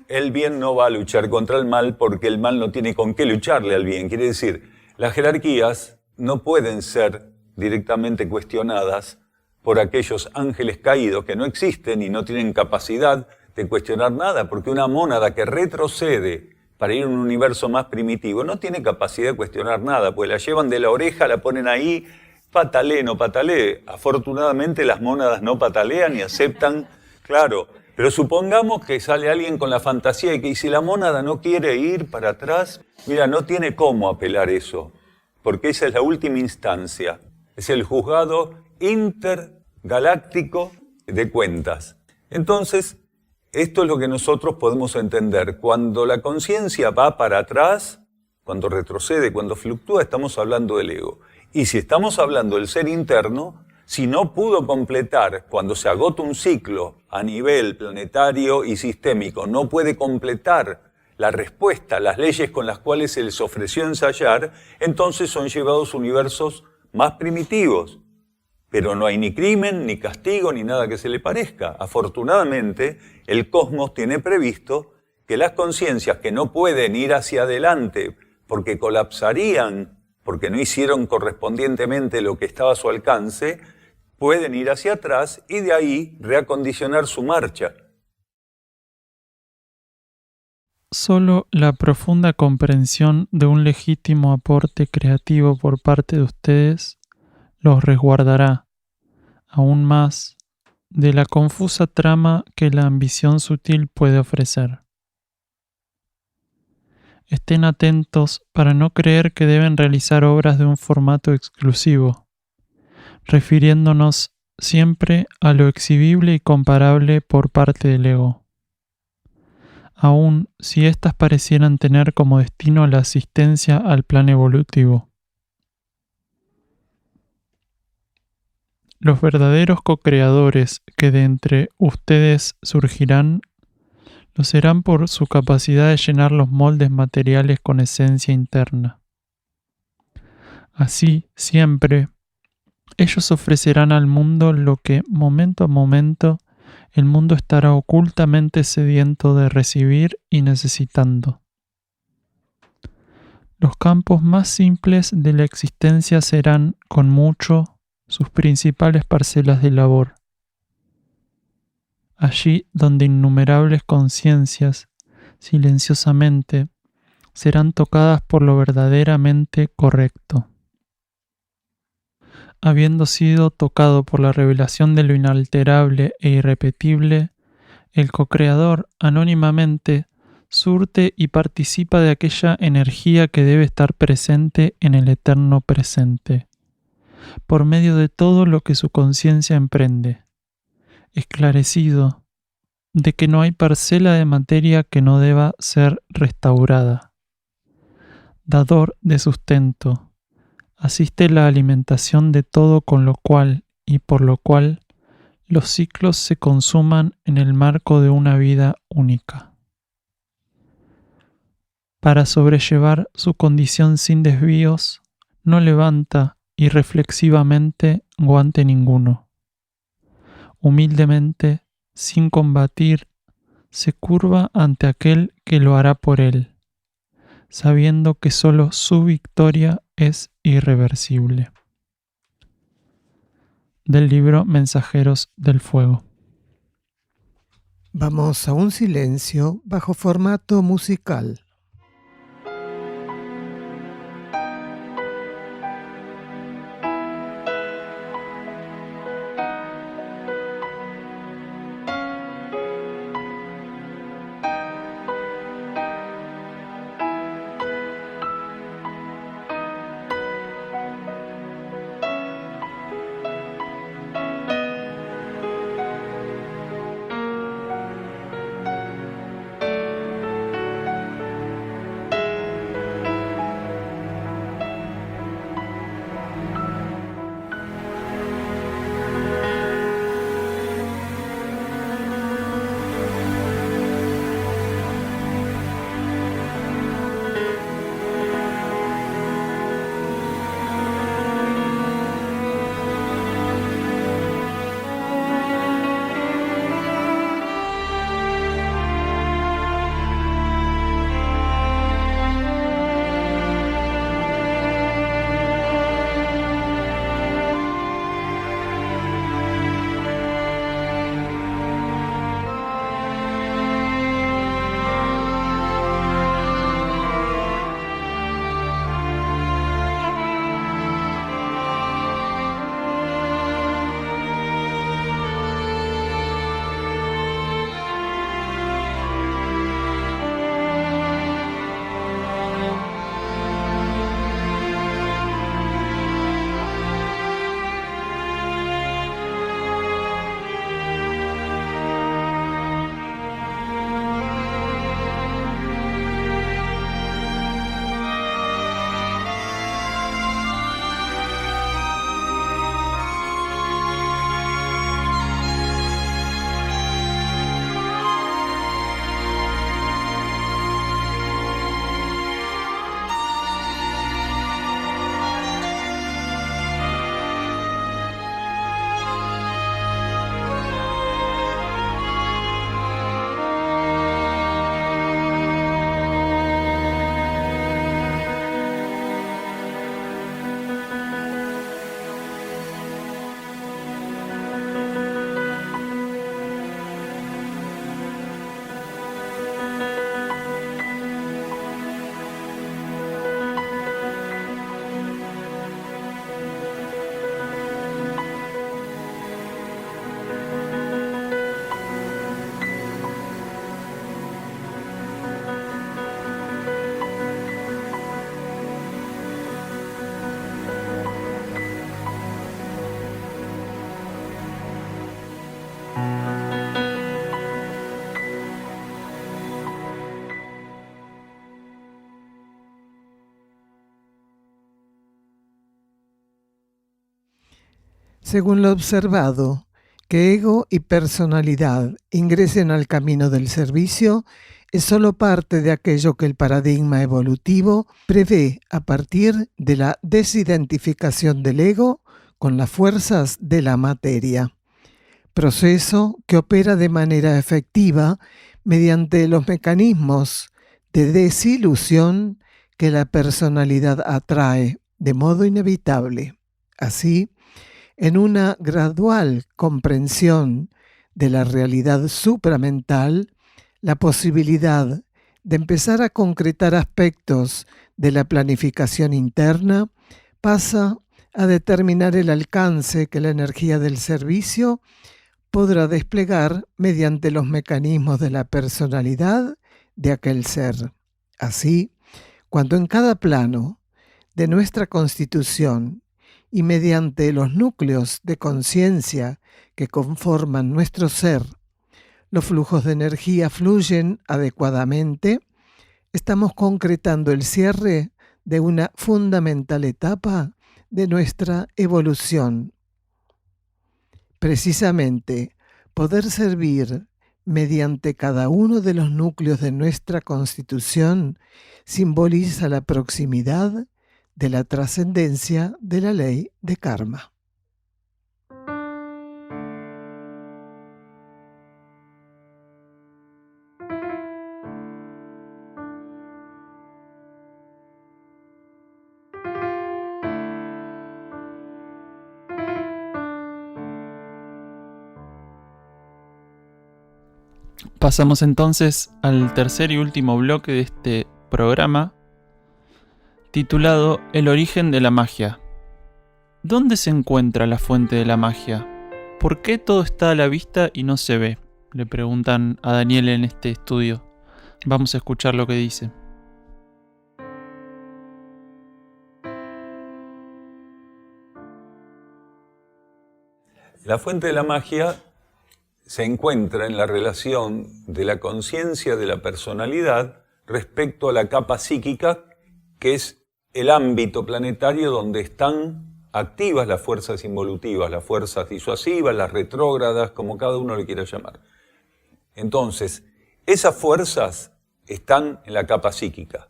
el bien no va a luchar contra el mal porque el mal no tiene con qué lucharle al bien. Quiere decir, las jerarquías no pueden ser directamente cuestionadas por aquellos ángeles caídos que no existen y no tienen capacidad de cuestionar nada, porque una mónada que retrocede para ir a un universo más primitivo no tiene capacidad de cuestionar nada, pues la llevan de la oreja, la ponen ahí, patalee, no patalee. Afortunadamente las mónadas no patalean y aceptan, claro, pero supongamos que sale alguien con la fantasía de que si la mónada no quiere ir para atrás, mira, no tiene cómo apelar eso, porque esa es la última instancia, es el juzgado intergaláctico de cuentas. Entonces, esto es lo que nosotros podemos entender. Cuando la conciencia va para atrás, cuando retrocede, cuando fluctúa, estamos hablando del ego. Y si estamos hablando del ser interno, si no pudo completar, cuando se agota un ciclo a nivel planetario y sistémico, no puede completar la respuesta, las leyes con las cuales se les ofreció ensayar, entonces son llevados a universos más primitivos. Pero no hay ni crimen, ni castigo, ni nada que se le parezca. Afortunadamente, el cosmos tiene previsto que las conciencias que no pueden ir hacia adelante porque colapsarían, porque no hicieron correspondientemente lo que estaba a su alcance, pueden ir hacia atrás y de ahí reacondicionar su marcha. Solo la profunda comprensión de un legítimo aporte creativo por parte de ustedes los resguardará, aún más, de la confusa trama que la ambición sutil puede ofrecer. Estén atentos para no creer que deben realizar obras de un formato exclusivo, refiriéndonos siempre a lo exhibible y comparable por parte del ego, aun si éstas parecieran tener como destino la asistencia al plan evolutivo. Los verdaderos co-creadores que de entre ustedes surgirán, lo serán por su capacidad de llenar los moldes materiales con esencia interna. Así, siempre, ellos ofrecerán al mundo lo que, momento a momento, el mundo estará ocultamente sediento de recibir y necesitando. Los campos más simples de la existencia serán, con mucho, sus principales parcelas de labor. Allí donde innumerables conciencias, silenciosamente, serán tocadas por lo verdaderamente correcto. Habiendo sido tocado por la revelación de lo inalterable e irrepetible, el co-creador anónimamente surte y participa de aquella energía que debe estar presente en el eterno presente, por medio de todo lo que su conciencia emprende, esclarecido de que no hay parcela de materia que no deba ser restaurada. Dador de sustento, asiste la alimentación de todo con lo cual y por lo cual los ciclos se consuman en el marco de una vida única. Para sobrellevar su condición sin desvíos, no levanta irreflexivamente guante ninguno. Humildemente, sin combatir, se curva ante aquel que lo hará por él, sabiendo que solo su victoria es irreversible. Del libro Mensajeros del Fuego. Vamos a un silencio bajo formato musical. Según lo observado, que ego y personalidad ingresen al camino del servicio es solo parte de aquello que el paradigma evolutivo prevé a partir de la desidentificación del ego con las fuerzas de la materia, proceso que opera de manera efectiva mediante los mecanismos de desilusión que la personalidad atrae de modo inevitable. Así, en una gradual comprensión de la realidad supramental, la posibilidad de empezar a concretar aspectos de la planificación interna pasa a determinar el alcance que la energía del servicio podrá desplegar mediante los mecanismos de la personalidad de aquel ser. Así, cuando en cada plano de nuestra constitución y mediante los núcleos de conciencia que conforman nuestro ser, los flujos de energía fluyen adecuadamente, estamos concretando el cierre de una fundamental etapa de nuestra evolución. Precisamente, poder servir mediante cada uno de los núcleos de nuestra constitución simboliza la proximidad de la trascendencia de la ley de karma. Pasamos entonces al tercer y último bloque de este programa, titulado El origen de la magia. ¿Dónde se encuentra la fuente de la magia? ¿Por qué todo está a la vista y no se ve? Le preguntan a Daniel en este estudio. Vamos a escuchar lo que dice. La fuente de la magia se encuentra en la relación de la conciencia de la personalidad respecto a la capa psíquica, que es el ámbito planetario donde están activas las fuerzas involutivas, las fuerzas disuasivas, las retrógradas, como cada uno le quiera llamar. Entonces, esas fuerzas están en la capa psíquica,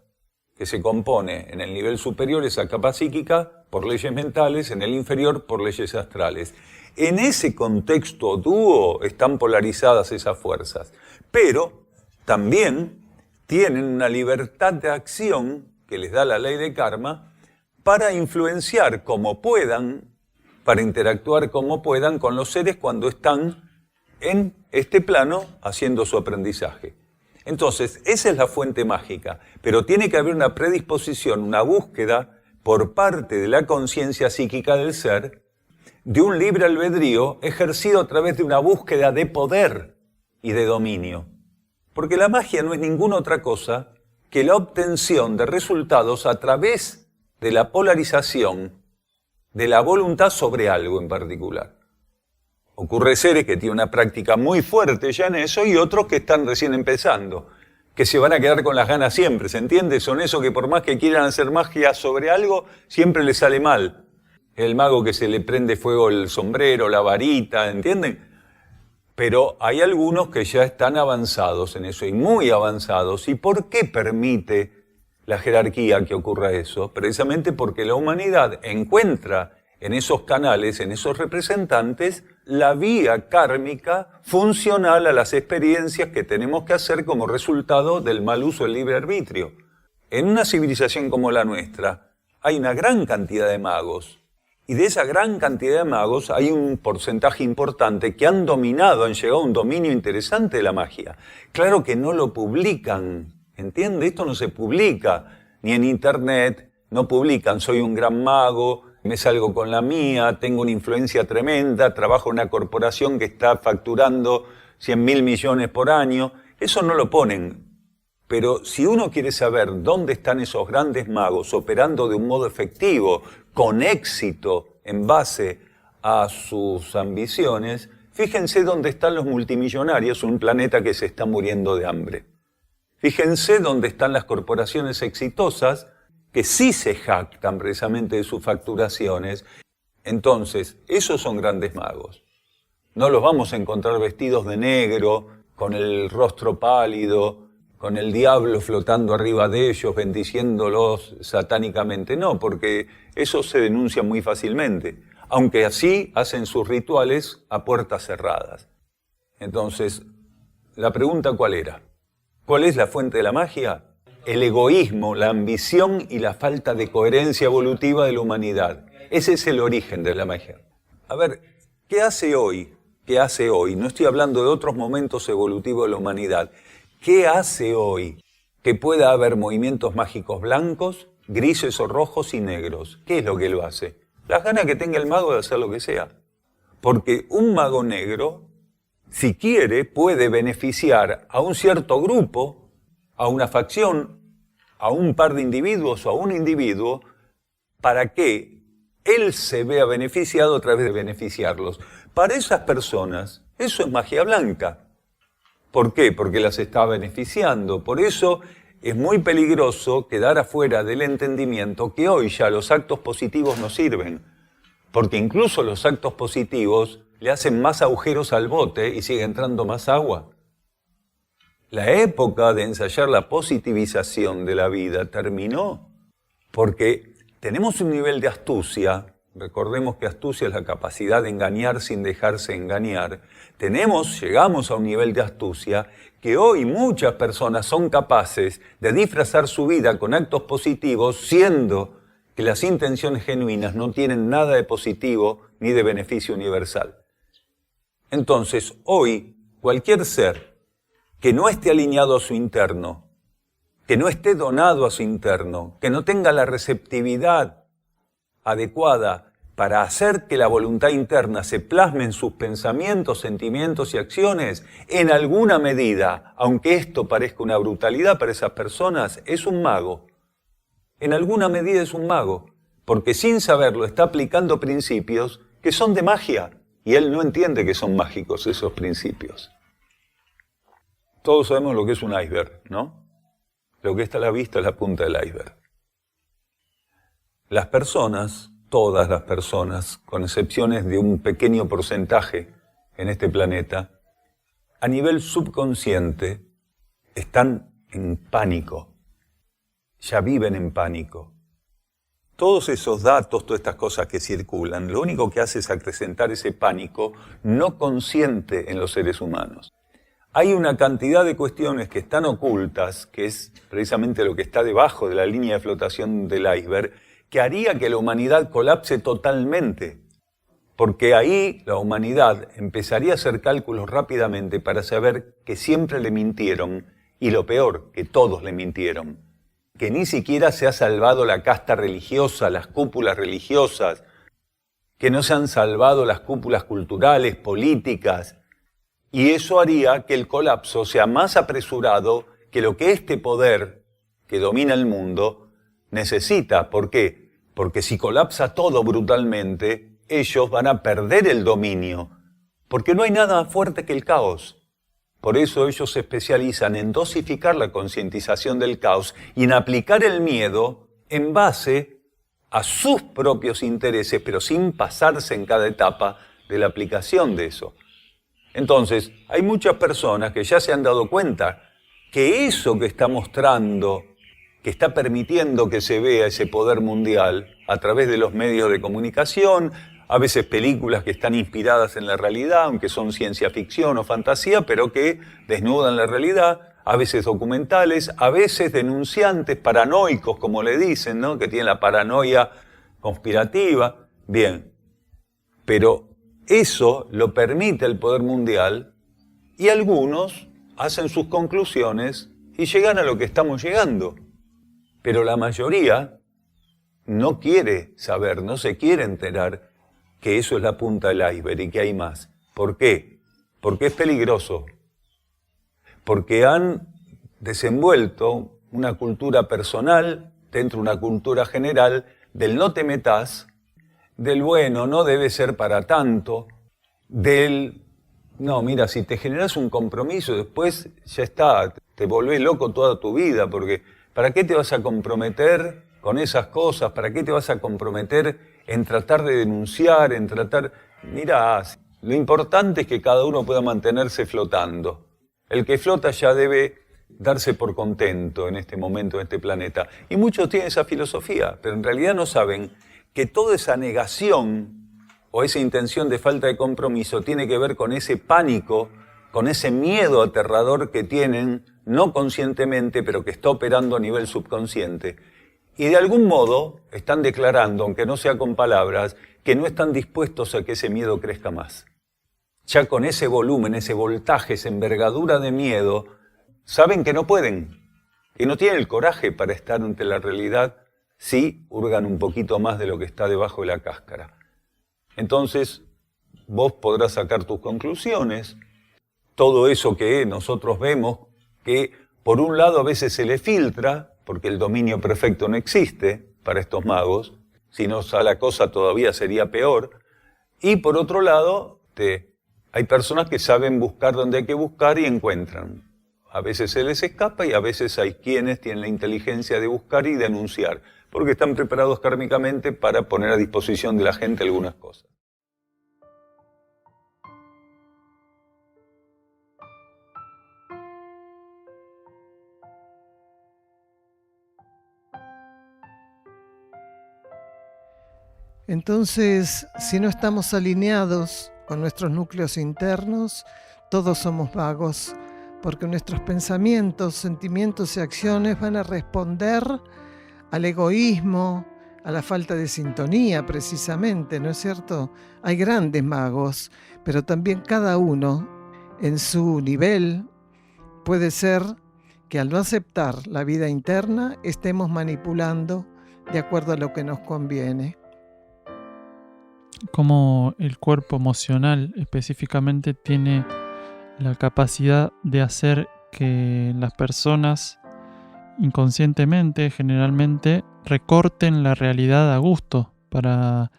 que se compone en el nivel superior, esa capa psíquica, por leyes mentales, en el inferior, por leyes astrales. En ese contexto dúo están polarizadas esas fuerzas, pero también tienen una libertad de acción que les da la ley de karma para influenciar como puedan, para interactuar como puedan con los seres cuando están en este plano haciendo su aprendizaje. Entonces, esa es la fuente mágica, pero tiene que haber una predisposición, una búsqueda por parte de la conciencia psíquica del ser, de un libre albedrío ejercido a través de una búsqueda de poder y de dominio. Porque la magia no es ninguna otra cosa que la obtención de resultados a través de la polarización de la voluntad sobre algo en particular. Ocurre seres que tienen una práctica muy fuerte ya en eso y otros que están recién empezando, que se van a quedar con las ganas siempre, ¿se entiende? Son esos que por más que quieran hacer magia sobre algo, siempre les sale mal. El mago que se le prende fuego el sombrero, la varita, ¿entienden? Pero hay algunos que ya están avanzados en eso, y muy avanzados. ¿Y por qué permite la jerarquía que ocurra eso? Precisamente porque la humanidad encuentra en esos canales, en esos representantes, la vía kármica funcional a las experiencias que tenemos que hacer como resultado del mal uso del libre arbitrio. En una civilización como la nuestra, hay una gran cantidad de magos. Y de esa gran cantidad de magos hay un porcentaje importante que han dominado, han llegado a un dominio interesante de la magia. Claro que no lo publican, ¿entiende? Esto no se publica, ni en internet, no publican, soy un gran mago, me salgo con la mía, tengo una influencia tremenda, trabajo en una corporación que está facturando 100.000 millones por año. Eso no lo ponen. Pero si uno quiere saber dónde están esos grandes magos operando de un modo efectivo, con éxito, en base a sus ambiciones, fíjense dónde están los multimillonarios, un planeta que se está muriendo de hambre. Fíjense dónde están las corporaciones exitosas, que sí se jactan precisamente de sus facturaciones. Entonces, esos son grandes magos. No los vamos a encontrar vestidos de negro, con el rostro pálido, con el diablo flotando arriba de ellos, bendiciéndolos satánicamente. No, porque eso se denuncia muy fácilmente, aunque así hacen sus rituales a puertas cerradas. Entonces, la pregunta ¿cuál era? ¿Cuál es la fuente de la magia? El egoísmo, la ambición y la falta de coherencia evolutiva de la humanidad. Ese es el origen de la magia. A ver, ¿qué hace hoy? ¿Qué hace hoy? No estoy hablando de otros momentos evolutivos de la humanidad. ¿Qué hace hoy que pueda haber movimientos mágicos blancos, grises o rojos y negros? ¿Qué es lo que lo hace? Las ganas que tenga el mago de hacer lo que sea. Porque un mago negro, si quiere, puede beneficiar a un cierto grupo, a una facción, a un par de individuos o a un individuo, para que él se vea beneficiado a través de beneficiarlos. Para esas personas, eso es magia blanca. ¿Por qué? Porque las está beneficiando. Por eso es muy peligroso quedar afuera del entendimiento que hoy ya los actos positivos no sirven. Porque incluso los actos positivos le hacen más agujeros al bote y sigue entrando más agua. La época de ensayar la positivización de la vida terminó. Porque tenemos un nivel de astucia. Recordemos que astucia es la capacidad de engañar sin dejarse engañar. Llegamos a un nivel de astucia que hoy muchas personas son capaces de disfrazar su vida con actos positivos, siendo que las intenciones genuinas no tienen nada de positivo ni de beneficio universal. Entonces, hoy, cualquier ser que no esté alineado a su interno, que no esté donado a su interno, que no tenga la receptividad adecuada para hacer que la voluntad interna se plasme en sus pensamientos, sentimientos y acciones, en alguna medida, aunque esto parezca una brutalidad para esas personas, es un mago. En alguna medida es un mago, porque sin saberlo está aplicando principios que son de magia, y él no entiende que son mágicos esos principios. Todos sabemos lo que es un iceberg, ¿no? Lo que está a la vista es la punta del iceberg. Las personas, todas las personas, con excepciones de un pequeño porcentaje en este planeta, a nivel subconsciente, están en pánico. Ya viven en pánico. Todos esos datos, todas estas cosas que circulan, lo único que hace es acrecentar ese pánico no consciente en los seres humanos. Hay una cantidad de cuestiones que están ocultas, que es precisamente lo que está debajo de la línea de flotación del iceberg, que haría que la humanidad colapse totalmente. Porque ahí la humanidad empezaría a hacer cálculos rápidamente para saber que siempre le mintieron, y lo peor, que todos le mintieron. Que ni siquiera se ha salvado la casta religiosa, las cúpulas religiosas, que no se han salvado las cúpulas culturales, políticas, y eso haría que el colapso sea más apresurado que lo que este poder que domina el mundo necesita. ¿Por qué? Porque si colapsa todo brutalmente, ellos van a perder el dominio, porque no hay nada más fuerte que el caos. Por eso ellos se especializan en dosificar la concientización del caos y en aplicar el miedo en base a sus propios intereses, pero sin pasarse en cada etapa de la aplicación de eso. Entonces, hay muchas personas que ya se han dado cuenta que eso que está mostrando, que está permitiendo que se vea ese poder mundial a través de los medios de comunicación, a veces películas que están inspiradas en la realidad, aunque son ciencia ficción o fantasía, pero que desnudan la realidad, a veces documentales, a veces denunciantes paranoicos, como le dicen, ¿no? Que tienen la paranoia conspirativa. Bien, pero eso lo permite el poder mundial y algunos hacen sus conclusiones y llegan a lo que estamos llegando. Pero la mayoría no quiere saber, no se quiere enterar que eso es la punta del iceberg y que hay más. ¿Por qué? Porque es peligroso. Porque han desenvuelto una cultura personal dentro de una cultura general del no te metas, del bueno, no debe ser para tanto, del no, mira, si te generas un compromiso, después ya está, te volvés loco toda tu vida, porque ¿para qué te vas a comprometer con esas cosas? ¿Para qué te vas a comprometer en tratar de denunciar, en tratar... Mira, lo importante es que cada uno pueda mantenerse flotando. El que flota ya debe darse por contento en este momento, en este planeta. Y muchos tienen esa filosofía, pero en realidad no saben que toda esa negación o esa intención de falta de compromiso tiene que ver con ese pánico, con ese miedo aterrador que tienen, no conscientemente, pero que está operando a nivel subconsciente. Y de algún modo están declarando, aunque no sea con palabras, que no están dispuestos a que ese miedo crezca más. Ya con ese volumen, ese voltaje, esa envergadura de miedo, saben que no pueden, que no tienen el coraje para estar ante la realidad si hurgan un poquito más de lo que está debajo de la cáscara. Entonces, vos podrás sacar tus conclusiones. Todo eso que nosotros vemos, que por un lado a veces se le filtra, porque el dominio perfecto no existe para estos magos, si no la cosa todavía sería peor, y por otro lado, hay personas que saben buscar donde hay que buscar y encuentran. A veces se les escapa y a veces hay quienes tienen la inteligencia de buscar y denunciar, porque están preparados kármicamente para poner a disposición de la gente algunas cosas. Entonces, si no estamos alineados con nuestros núcleos internos, todos somos vagos, porque nuestros pensamientos, sentimientos y acciones van a responder al egoísmo, a la falta de sintonía precisamente, ¿no es cierto? Hay grandes magos, pero también cada uno en su nivel puede ser que al no aceptar la vida interna estemos manipulando de acuerdo a lo que nos conviene. Como el cuerpo emocional específicamente tiene la capacidad de hacer que las personas inconscientemente, generalmente, recorten la realidad a gusto para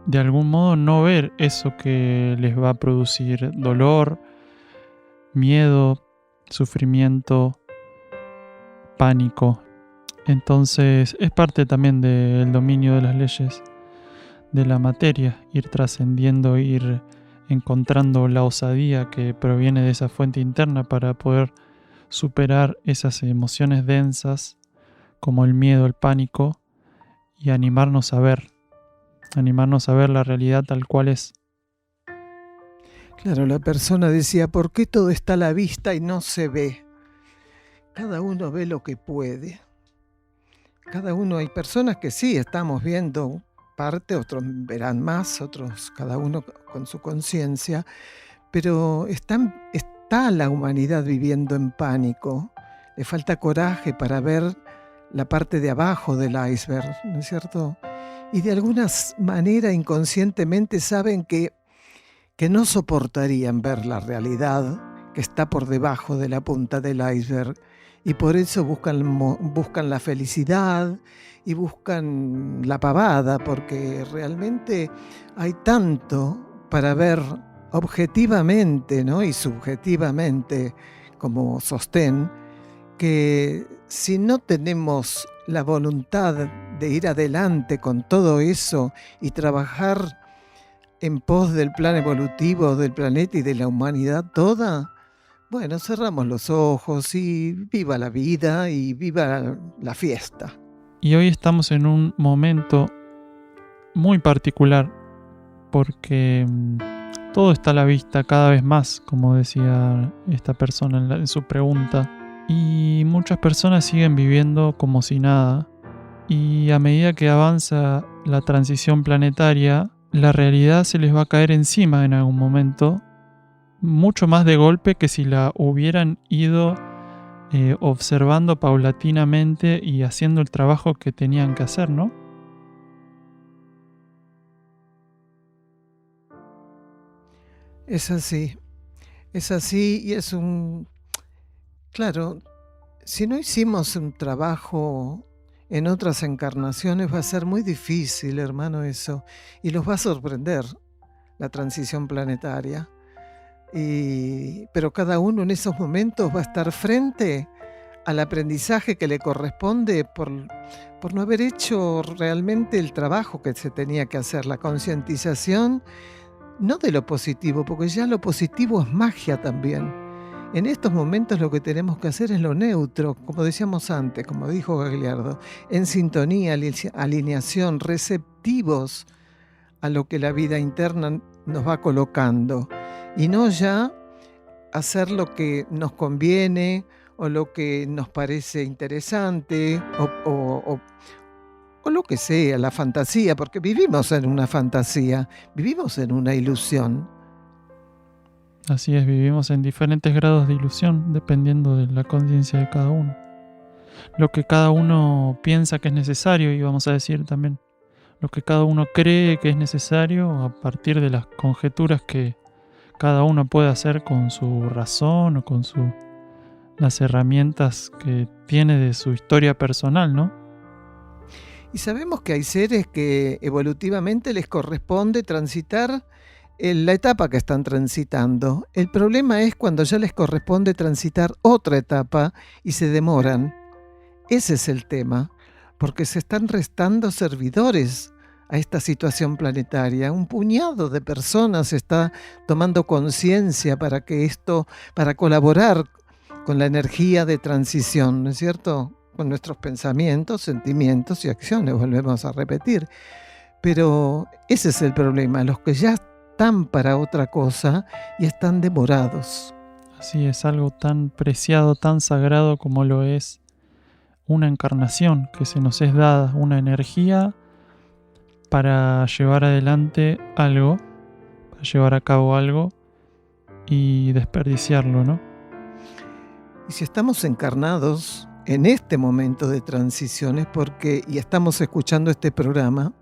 de algún modo no ver eso que les va a producir dolor, miedo, sufrimiento, pánico. Entonces es parte también del dominio de las leyes de la materia, ir trascendiendo, ir encontrando la osadía que proviene de esa fuente interna para poder superar esas emociones densas como el miedo, el pánico, y animarnos a ver la realidad tal cual es. Claro, la persona decía, ¿por qué todo está a la vista y no se ve? Cada uno ve lo que puede. Cada uno, hay personas que sí, estamos viendo parte, otros verán más, otros cada uno con su conciencia, pero está la humanidad viviendo en pánico. Le falta coraje para ver la parte de abajo del iceberg, ¿no es cierto? Y de alguna manera inconscientemente saben que no soportarían ver la realidad que está por debajo de la punta del iceberg, y por eso buscan la felicidad y buscan la pavada, porque realmente hay tanto para ver objetivamente, ¿no? Y subjetivamente como sostén, que si no tenemos la voluntad de ir adelante con todo eso y trabajar en pos del plan evolutivo del planeta y de la humanidad toda, bueno, cerramos los ojos y viva la vida y viva la fiesta. Y hoy estamos en un momento muy particular porque todo está a la vista cada vez más, como decía esta persona en su pregunta, y muchas personas siguen viviendo como si nada, y a medida que avanza la transición planetaria, la realidad se les va a caer encima en algún momento, mucho más de golpe que si la hubieran ido observando paulatinamente y haciendo el trabajo que tenían que hacer, ¿no? Es así y es claro, si no hicimos un trabajo en otras encarnaciones va a ser muy difícil, hermano, eso, y los va a sorprender la transición planetaria. Pero cada uno en esos momentos va a estar frente al aprendizaje que le corresponde por no haber hecho realmente el trabajo que se tenía que hacer, la concientización, no de lo positivo, porque ya lo positivo es magia también. En estos momentos lo que tenemos que hacer es lo neutro, como decíamos antes, como dijo Gagliardo, en sintonía, alineación, receptivos a lo que la vida interna nos va colocando, y no ya hacer lo que nos conviene o lo que nos parece interesante o lo que sea, la fantasía, porque vivimos en una fantasía, vivimos en una ilusión. Así es, vivimos en diferentes grados de ilusión dependiendo de la conciencia de cada uno. Lo que cada uno piensa que es necesario, y vamos a decir también, lo que cada uno cree que es necesario a partir de las conjeturas que cada uno puede hacer con su razón o con las herramientas que tiene de su historia personal, ¿no? Y sabemos que hay seres que evolutivamente les corresponde transitar la etapa que están transitando. El problema es cuando ya les corresponde transitar otra etapa y se demoran. Ese es el tema, porque se están restando servidores a esta situación planetaria. Un puñado de personas está tomando conciencia para colaborar con la energía de transición, ¿no es cierto? Con nuestros pensamientos, sentimientos y acciones, volvemos a repetir. Pero ese es el problema, los que ya están para otra cosa y están demorados. Así es, algo tan preciado, tan sagrado como lo es una encarnación que se nos es dada, una energía para llevar adelante algo, para llevar a cabo algo y desperdiciarlo, ¿no? Y si estamos encarnados en este momento de transiciones y estamos escuchando este programa,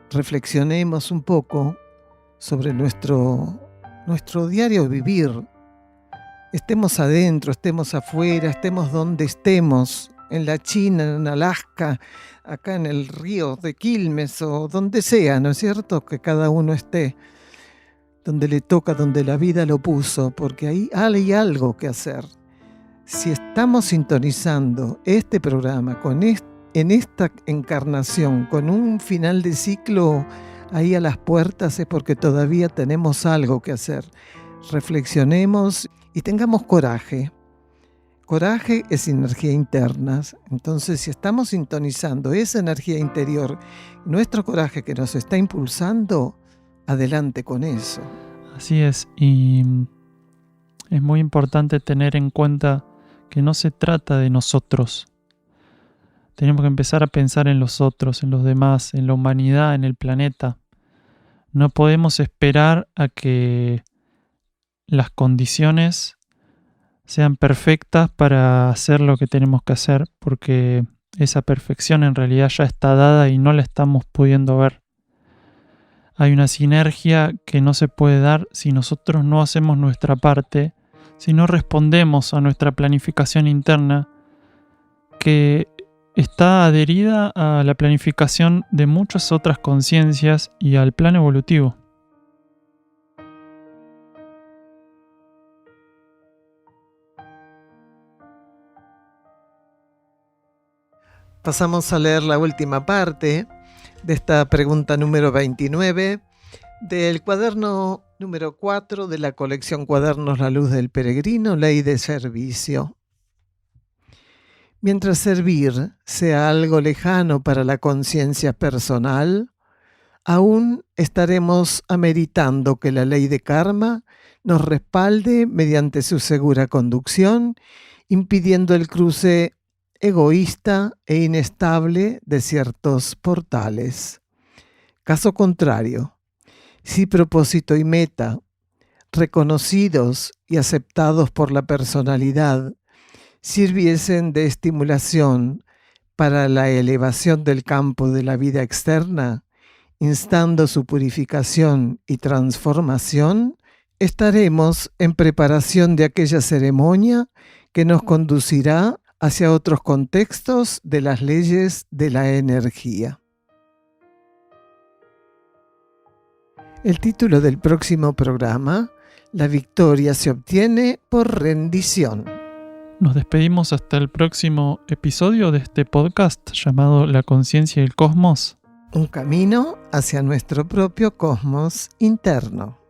reflexionemos un poco sobre nuestro diario vivir. Estemos adentro, estemos afuera, estemos donde estemos, en la China, en Alaska, acá en el río de Quilmes o donde sea, ¿no es cierto? Que cada uno esté donde le toca, donde la vida lo puso, porque ahí hay algo que hacer. Si estamos sintonizando este programa en esta encarnación, con un final de ciclo ahí a las puertas, es porque todavía tenemos algo que hacer. Reflexionemos y tengamos coraje. Coraje es energía interna. Entonces, si estamos sintonizando esa energía interior, nuestro coraje que nos está impulsando, adelante con eso. Así es, y es muy importante tener en cuenta que no se trata de nosotros. Tenemos que empezar a pensar en los otros, en los demás, en la humanidad, en el planeta. No podemos esperar a que las condiciones sean perfectas para hacer lo que tenemos que hacer, porque esa perfección en realidad ya está dada y no la estamos pudiendo ver. Hay una sinergia que no se puede dar si nosotros no hacemos nuestra parte, si no respondemos a nuestra planificación interna, que está adherida a la planificación de muchas otras conciencias y al plan evolutivo. Pasamos a leer la última parte de esta pregunta número 29 del cuaderno número 4 de la colección Cuadernos La Luz del Peregrino, Ley de Servicio. Mientras servir sea algo lejano para la conciencia personal, aún estaremos ameritando que la ley de karma nos respalde mediante su segura conducción, impidiendo el cruce egoísta e inestable de ciertos portales. Caso contrario, si propósito y meta, reconocidos y aceptados por la personalidad, sirviesen de estimulación para la elevación del campo de la vida externa, instando su purificación y transformación, estaremos en preparación de aquella ceremonia que nos conducirá hacia otros contextos de las leyes de la energía. El título del próximo programa: La victoria se obtiene por rendición. Nos despedimos hasta el próximo episodio de este podcast llamado La Conciencia y el Cosmos. Un camino hacia nuestro propio cosmos interno.